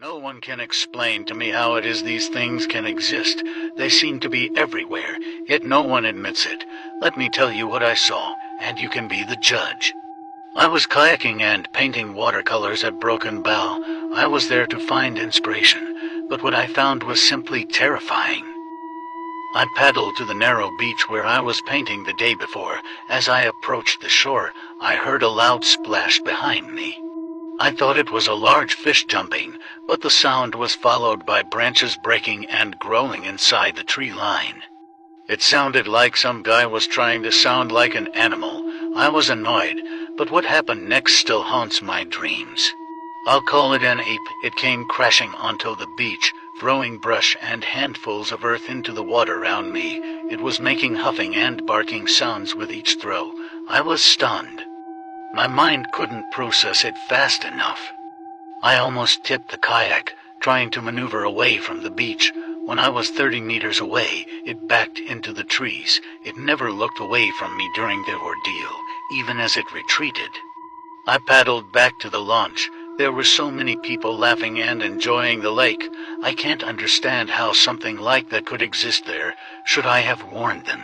No one can explain to me how it is these things can exist. They seem to be everywhere, yet no one admits it. Let me tell you what I saw, and you can be the judge. I was kayaking and painting watercolors at Broken Bow. I was there to find inspiration, but what I found was simply terrifying. I paddled to the narrow beach where I was painting the day before. As I approached the shore, I heard a loud splash behind me. I thought it was a large fish jumping, but the sound was followed by branches breaking and growling inside the tree line. It sounded like some guy was trying to sound like an animal. I was annoyed, but what happened next still haunts my dreams. I'll call it an ape. It came crashing onto the beach, throwing brush and handfuls of earth into the water around me. It was making huffing and barking sounds with each throw. I was stunned. My mind couldn't process it fast enough. I almost tipped the kayak, trying to maneuver away from the beach. When I was 30 meters away, it backed into the trees. It never looked away from me during the ordeal, even as it retreated. I paddled back to the launch. There were so many people laughing and enjoying the lake. I can't understand how something like that could exist there. Should I have warned them?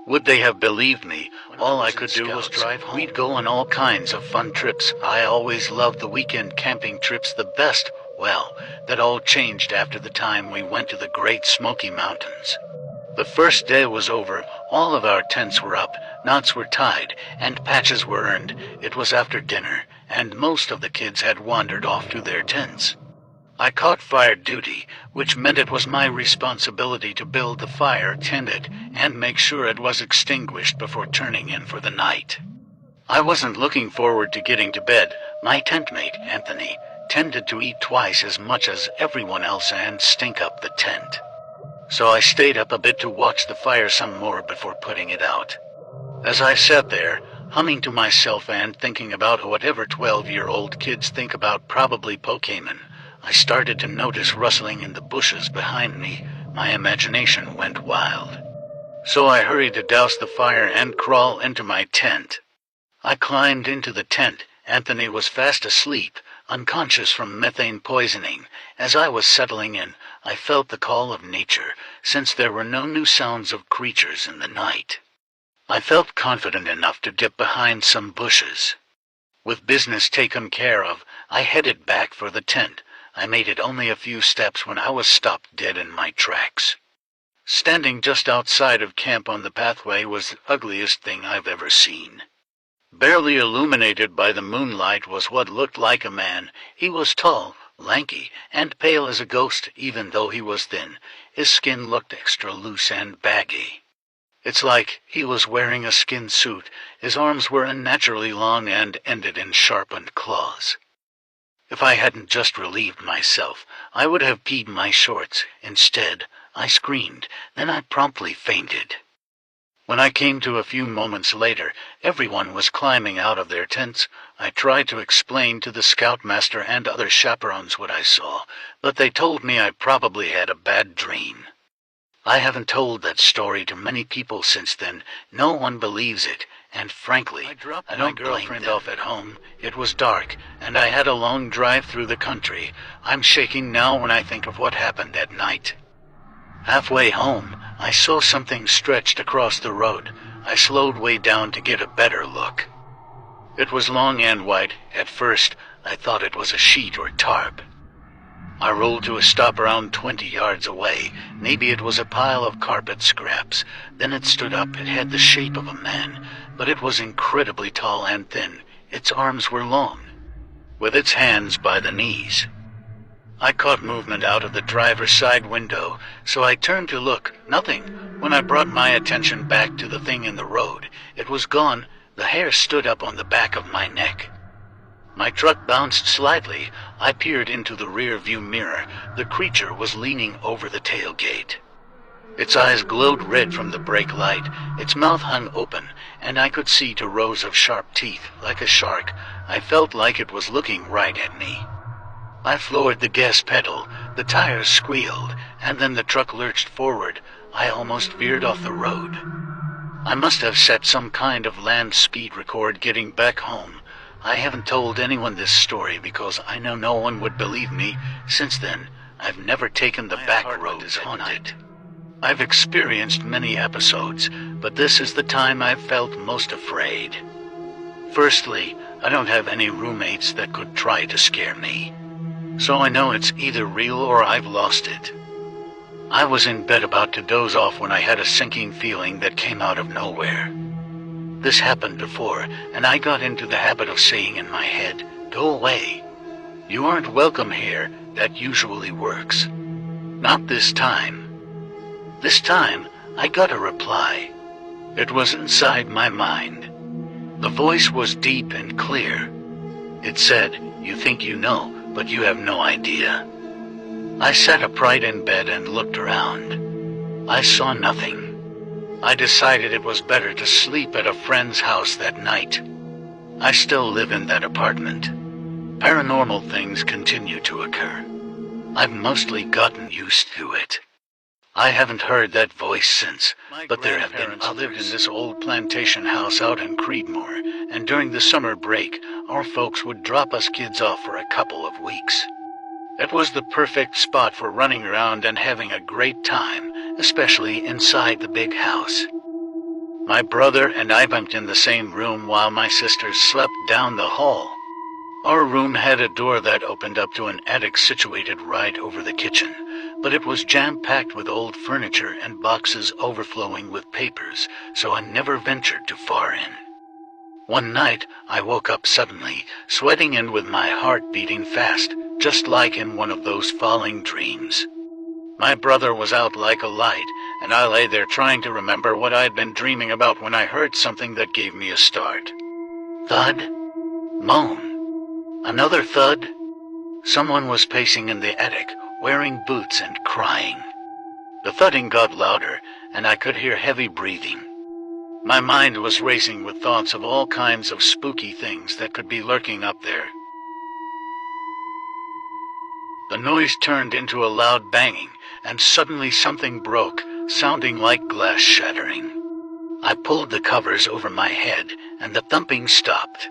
Would they have believed me? All I could do was drive home. We'd go on all kinds of fun trips. I always loved the weekend camping trips the best. Well, that all changed after the time we went to the Great Smoky Mountains. The first day was over. All of our tents were up, knots were tied, and patches were earned. It was after dinner, and most of the kids had wandered off to their tents. I caught fire duty, which meant it was my responsibility to build the fire, tend it, and make sure it was extinguished before turning in for the night. I wasn't looking forward to getting to bed. My tent mate, Anthony, tended to eat twice as much as everyone else and stink up the tent. So I stayed up a bit to watch the fire some more before putting it out. As I sat there, humming to myself and thinking about whatever 12-year-old kids think about, probably Pokemon, I started to notice rustling in the bushes behind me. My imagination went wild. So I hurried to douse the fire and crawl into my tent. I climbed into the tent. Anthony was fast asleep, unconscious from methane poisoning. As I was settling in, I felt the call of nature, since there were no new sounds of creatures in the night. I felt confident enough to dip behind some bushes. With business taken care of, I headed back for the tent. I made it only a few steps when I was stopped dead in my tracks. Standing just outside of camp on the pathway was the ugliest thing I've ever seen. Barely illuminated by the moonlight was what looked like a man. He was tall, lanky, and pale as a ghost, even though he was thin. His skin looked extra loose and baggy. It's like he was wearing a skin suit. His arms were unnaturally long and ended in sharpened claws. If I hadn't just relieved myself, I would have peed my shorts. Instead, I screamed, then I promptly fainted. When I came to a few moments later, everyone was climbing out of their tents. I tried to explain to the scoutmaster and other chaperones what I saw, but they told me I probably had a bad dream. I haven't told that story to many people since then. No one believes it. And frankly, I dropped my girlfriend off at home. It was dark, and I had a long drive through the country. I'm shaking now when I think of what happened that night. Halfway home, I saw something stretched across the road. I slowed way down to get a better look. It was long and white. At first, I thought it was a sheet or tarp. I rolled to a stop around 20 yards away. Maybe it was a pile of carpet scraps. Then it stood up. It had the shape of a man, but it was incredibly tall and thin. Its arms were long, with its hands by the knees. I caught movement out of the driver's side window, so I turned to look. Nothing. When I brought my attention back to the thing in the road, it was gone. The hair stood up on the back of my neck. My truck bounced slightly. I peered into the rear-view mirror. The creature was leaning over the tailgate. Its eyes glowed red from the brake light. Its mouth hung open, and I could see 2 rows of sharp teeth, like a shark. I felt like it was looking right at me. I floored the gas pedal. The tires squealed, and then the truck lurched forward. I almost veered off the road. I must have set some kind of land speed record getting back home. I haven't told anyone this story because I know no one would believe me. Since then, I've never taken the back roads at night. I've experienced many episodes, but this is the time I've felt most afraid. Firstly, I don't have any roommates that could try to scare me. So I know it's either real or I've lost it. I was in bed about to doze off when I had a sinking feeling that came out of nowhere. This happened before, and I got into the habit of saying in my head, "Go away. You aren't welcome here." That usually works. Not this time. This time, I got a reply. It was inside my mind. The voice was deep and clear. It said, "You think you know, but you have no idea." I sat upright in bed and looked around. I saw nothing. I decided it was better to sleep at a friend's house that night. I still live in that apartment. Paranormal things continue to occur. I've mostly gotten used to it. I haven't heard that voice since, but there have been others. I lived in this old plantation house out in Creedmoor, and during the summer break, our folks would drop us kids off for a couple of weeks. It was the perfect spot for running around and having a great time, especially inside the big house. My brother and I bunked in the same room while my sisters slept down the hall. Our room had a door that opened up to an attic situated right over the kitchen, but it was jam-packed with old furniture and boxes overflowing with papers, so I never ventured too far in. One night, I woke up suddenly, sweating and with my heart beating fast, just like in one of those falling dreams. My brother was out like a light, and I lay there trying to remember what I'd been dreaming about when I heard something that gave me a start. Thud. Moan. Another thud. Someone was pacing in the attic, wearing boots and crying. The thudding got louder, and I could hear heavy breathing. My mind was racing with thoughts of all kinds of spooky things that could be lurking up there. The noise turned into a loud banging, and suddenly something broke, sounding like glass shattering. I pulled the covers over my head, and the thumping stopped.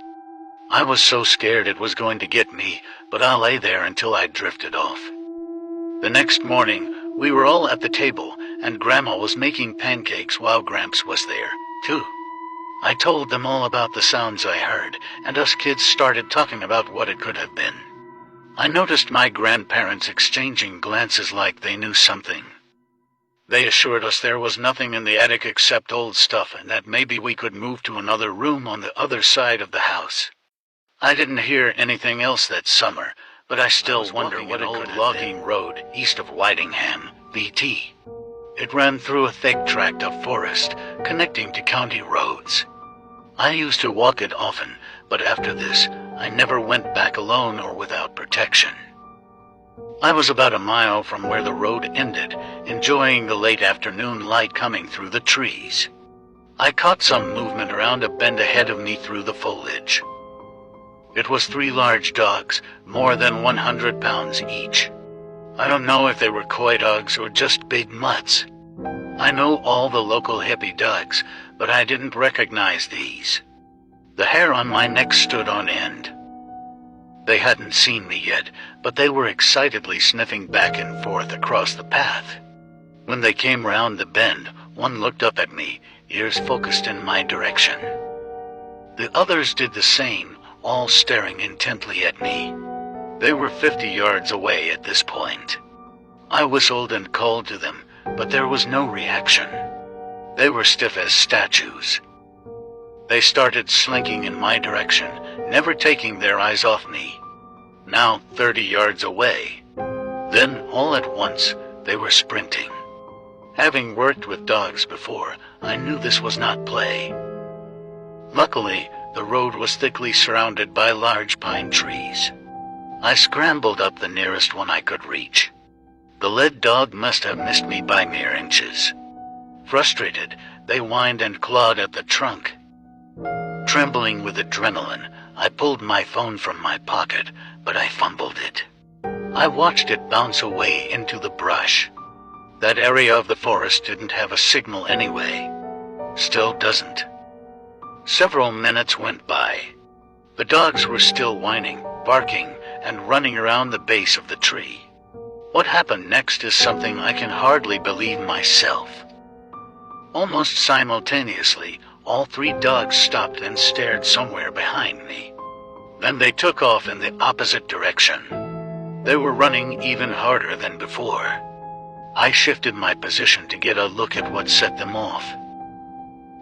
I was so scared it was going to get me, but I lay there until I drifted off. The next morning, we were all at the table, and Grandma was making pancakes while Gramps was there, too. I told them all about the sounds I heard, and us kids started talking about what it could have been. I noticed my grandparents exchanging glances like they knew something. They assured us there was nothing in the attic except old stuff, and that maybe we could move to another room on the other side of the house. I didn't hear anything else that summer, but I still wonder what it could have been. Logging road east of Whitingham, BT. It ran through a thick tract of forest, connecting to county roads. I used to walk it often, but after this, I never went back alone or without protection. I was about a mile from where the road ended, enjoying the late afternoon light coming through the trees. I caught some movement around a bend ahead of me through the foliage. It was 3 large dogs, more than 100 pounds each. I don't know if they were coy dogs or just big mutts. I know all the local hippie dogs, but I didn't recognize these. The hair on my neck stood on end. They hadn't seen me yet, but they were excitedly sniffing back and forth across the path. When they came round the bend, one looked up at me, ears focused in my direction. The others did the same, all staring intently at me. They were 50 yards away at this point. I whistled and called to them, but there was no reaction. They were stiff as statues. They started slinking in my direction, never taking their eyes off me. Now 30 yards away. Then, all at once, they were sprinting. Having worked with dogs before, I knew this was not play. Luckily, the road was thickly surrounded by large pine trees. I scrambled up the nearest one I could reach. The lead dog must have missed me by mere inches. Frustrated, they whined and clawed at the trunk. Trembling with adrenaline, I pulled my phone from my pocket, but I fumbled it. I watched it bounce away into the brush. That area of the forest didn't have a signal anyway. Still doesn't. Several minutes went by. The dogs were still whining, barking, and running around the base of the tree. What happened next is something I can hardly believe myself. Almost simultaneously, all 3 dogs stopped and stared somewhere behind me. Then they took off in the opposite direction. They were running even harder than before. I shifted my position to get a look at what set them off.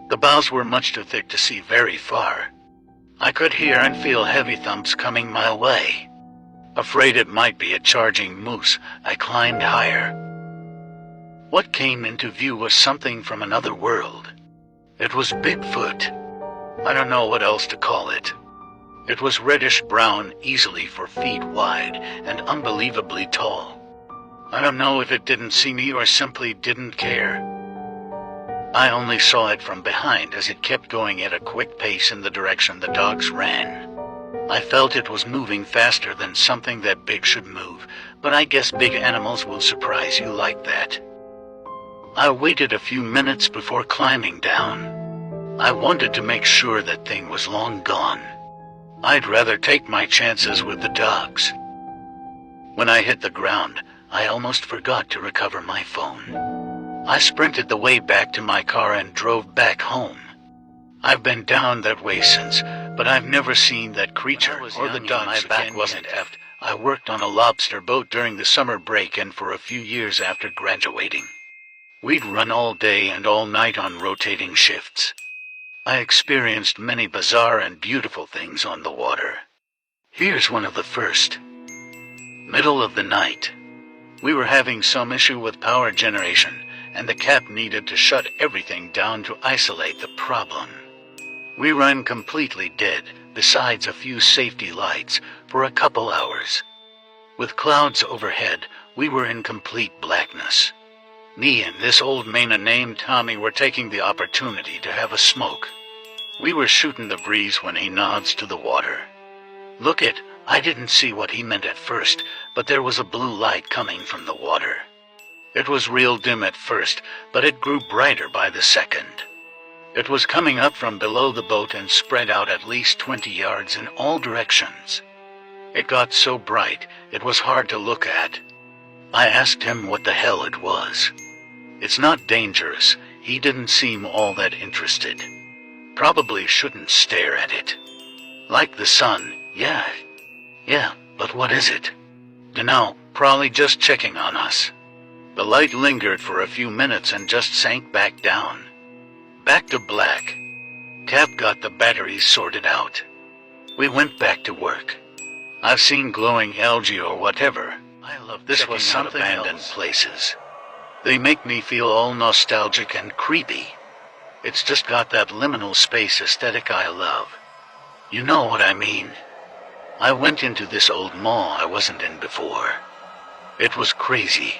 The boughs were much too thick to see very far. I could hear and feel heavy thumps coming my way. Afraid it might be a charging moose, I climbed higher. What came into view was something from another world. It was Bigfoot. I don't know what else to call it. It was reddish-brown, easily 4 feet wide, and unbelievably tall. I don't know if it didn't see me or simply didn't care. I only saw it from behind as it kept going at a quick pace in the direction the dogs ran. I felt it was moving faster than something that big should move, but I guess big animals will surprise you like that. I waited a few minutes before climbing down. I wanted to make sure that thing was long gone. I'd rather take my chances with the dogs. When I hit the ground, I almost forgot to recover my phone. I sprinted the way back to my car and drove back home. I've been down that way since, but I've never seen that creature or the dogs. My back wasn't effed. I worked on a lobster boat during the summer break and for a few years after graduating. We'd run all day and all night on rotating shifts. I experienced many bizarre and beautiful things on the water. Here's one of the first. Middle of the night. We were having some issue with power generation, and the cap needed to shut everything down to isolate the problem. We ran completely dead, besides a few safety lights, for a couple hours. With clouds overhead, we were in complete blackness. Me and this old Maina named Tommy were taking the opportunity to have a smoke. We were shooting the breeze when he nods to the water. Look it, I didn't see what he meant at first, but there was a blue light coming from the water. It was real dim at first, but it grew brighter by the second. It was coming up from below the boat and spread out at least 20 yards in all directions. It got so bright, it was hard to look at. I asked him what the hell it was. It's not dangerous. He didn't seem all that interested. Probably shouldn't stare at it. Like the sun, yeah, but what is it? Dunno, probably just checking on us. The light lingered for a few minutes and just sank back down. Back to black. Cap got the batteries sorted out. We went back to work. I've seen glowing algae or whatever. I love this was something abandoned places. They make me feel all nostalgic and creepy. It's just got that liminal space aesthetic I love. You know what I mean. I went into this old mall I wasn't in before. It was crazy.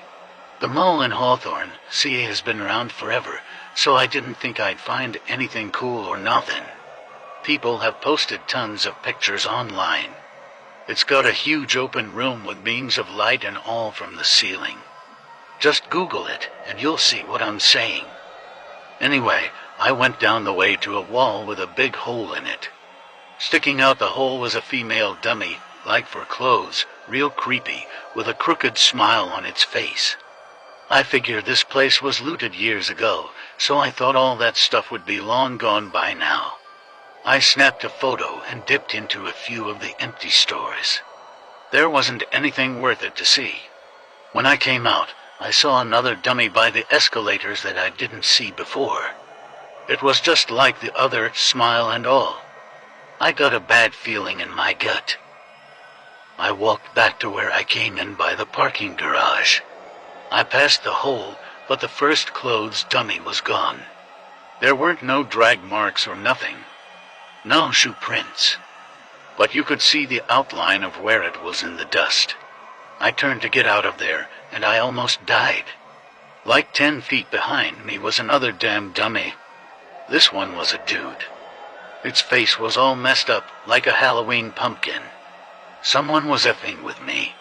The mall in Hawthorne, CA, has been around forever, so I didn't think I'd find anything cool or nothing. People have posted tons of pictures online. It's got a huge open room with beams of light and all from the ceiling. Just Google it, and you'll see what I'm saying. Anyway, I went down the way to a wall with a big hole in it. Sticking out the hole was a female dummy, like for clothes, real creepy, with a crooked smile on its face. I figured this place was looted years ago, so I thought all that stuff would be long gone by now. I snapped a photo and dipped into a few of the empty stores. There wasn't anything worth it to see. When I came out, I saw another dummy by the escalators that I didn't see before. It was just like the other, smile and all. I got a bad feeling in my gut. I walked back to where I came in by the parking garage. I passed the hole, but the first clothes dummy was gone. There weren't no drag marks or nothing. No shoe prints. But you could see the outline of where it was in the dust. I turned to get out of there, and I almost died. Like 10 feet behind me was another damn dummy. This one was a dude. Its face was all messed up, like a Halloween pumpkin. Someone was effing with me.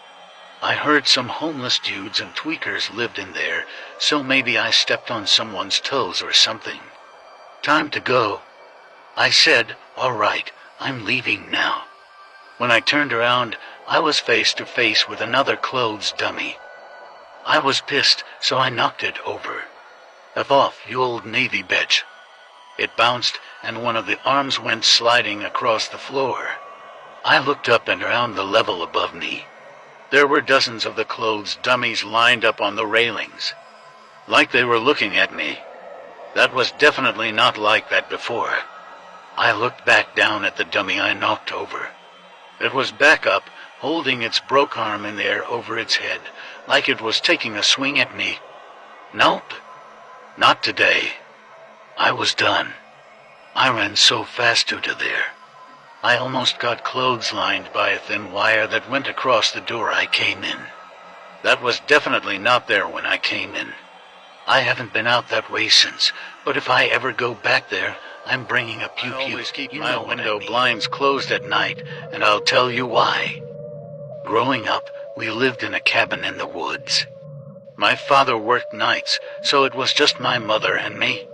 I heard some homeless dudes and tweakers lived in there, so maybe I stepped on someone's toes or something. Time to go. I said, all right, I'm leaving now. When I turned around, I was face to face with another clothes dummy. I was pissed, so I knocked it over. "F off, you old Navy bitch." It bounced, and one of the arms went sliding across the floor. I looked up and around the level above me. There were dozens of the clothes dummies lined up on the railings, like they were looking at me. That was definitely not like that before. I looked back down at the dummy I knocked over. It was back up, holding its broke arm in the air over its head, like it was taking a swing at me. Nope, not today. I was done. I ran so fast to there. I almost got clotheslined by a thin wire that went across the door I came in. That was definitely not there when I came in. I haven't been out that way since, but if I ever go back there, I'm bringing a pew-pew. I always keep my window blinds closed at night, and I'll tell you why. Growing up, we lived in a cabin in the woods. My father worked nights, so it was just my mother and me.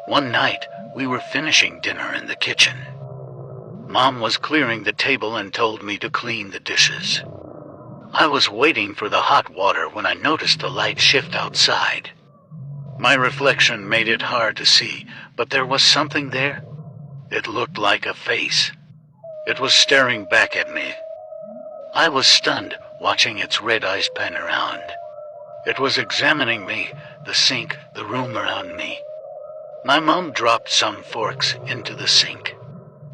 One night, we were finishing dinner in the kitchen. Mom was clearing the table and told me to clean the dishes. I was waiting for the hot water when I noticed the light shift outside. My reflection made it hard to see, but there was something there. It looked like a face. It was staring back at me. I was stunned, watching its red eyes pan around. It was examining me, the sink, the room around me. My mom dropped some forks into the sink.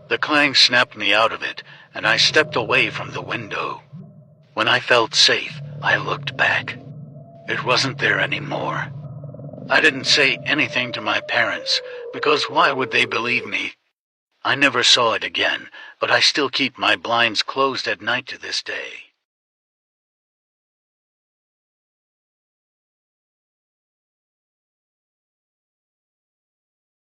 The clang snapped me out of it, and I stepped away from the window. When I felt safe, I looked back. It wasn't there anymore. I didn't say anything to my parents, because why would they believe me? I never saw it again, but I still keep my blinds closed at night to this day.